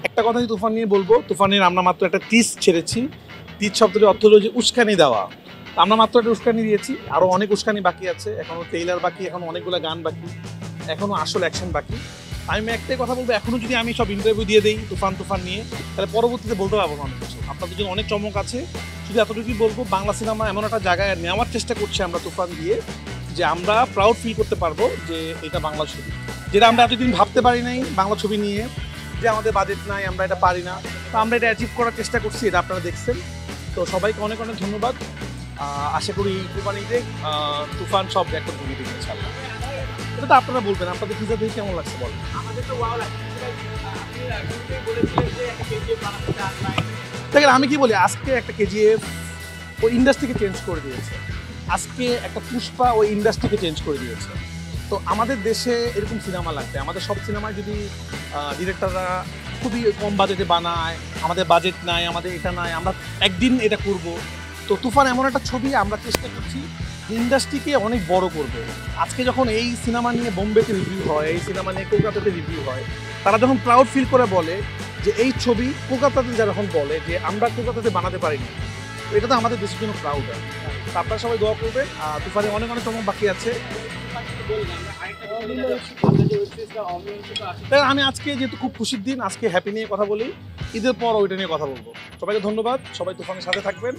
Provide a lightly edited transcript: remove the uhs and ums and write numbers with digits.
একটা কথাই তুফান নিয়ে বলবো, তুফানের আমরা মাত্র একটা টিজ ছেড়েছি। টিজ শব্দটির অর্থ হলো যে উস্কানি দেওয়া। আমরা মাত্র একটা উস্কানি দিয়েছি, আরো অনেক উস্কানি বাকি আছে, এখনো ট্রেইলার বাকি, এখনো অনেকগুলো গান বাকি, এখনো আসল অ্যাকশন বাকি। আমি একটাই কথা বলবো, এখনো যদি আমি সব ইন্টারভিউ দিয়ে দিই তুফান তুফান নিয়ে, তাহলে পরবর্তীতে বলতে পারবো না অনেক কিছু। আপনাদের জন্য অনেক চমক আছে। শুধু এতটুকুই বলবো, বাংলা সিনেমা এমন একটা জায়গায় নেওয়ার চেষ্টা করছে আমরা তুফান দিয়ে, যে আমরা প্রাউড ফিল করতে পারবো যে এটা বাংলা ছবি, যেটা আমরা এতদিন ভাবতে পারি নাই বাংলা ছবি নিয়ে, যে আমাদের বাজেট নাই, আমরা এটা পারি না। তো আমরা এটা অ্যাচিভ করার চেষ্টা করছি, এটা আপনারা দেখছেন। তো সবাইকে অনেক অনেক ধন্যবাদ। আশা করি কোরবানিতে তুফান সব রেকর্ড ভেঙে দিতে ইনশাআল্লাহ। এটা তো আপনারা বলবেন, আপনাদের টিজার দেখে কেমন লাগছে বলেন। আমাদের তো ওয়াও লাগছে। আপনি আগেই বলেছিলেন যে একটা কেজিএফ বানাতে চান নাই। দেখেন আমি কি বলি, আজকে একটা কেজিএফ ওই ইন্ডাস্ট্রিকে চেঞ্জ করে দিয়েছে, আজকে একটা পুষ্পা ওই ইন্ডাস্ট্রিকে চেঞ্জ করে দিয়েছে। তো আমাদের দেশে এরকম সিনেমা লাগবে। আমাদের সব সিনেমায় যদি ডিরেক্টররা খুবই কম বাজেটে বানায়, আমাদের বাজেট নাই, আমাদের এটা নাই, আমরা একদিন এটা করব। তো তুফান এমন একটা ছবি, আমরা চেষ্টা করছি ইন্ডাস্ট্রিকে অনেক বড় করবে। আজকে যখন এই সিনেমা নিয়ে বোম্বেতে রিভিউ হয়, এই সিনেমা নিয়ে কলকাতাতে রিভিউ হয়, তারা যখন প্রাউড ফিল করে বলে যে এই ছবি কলকাতাতে, যারা যখন বলে যে আমরা কলকাতাতে বানাতে পারিনি, তো এটা তো আমাদের দেশের জন্য প্রাউড হয়। তো আপনারা সবাই দোয়া করবেন। তুফানে অনেক অনেক চমক বাকি আছে। আমি আজকে যেহেতু খুব খুশির দিন, আজকে হ্যাপি নিয়ে কথা বলি, ঈদের পর ওইটা নিয়ে কথা বলবো। সবাইকে ধন্যবাদ, সবাই তুফানের সাথে থাকবেন।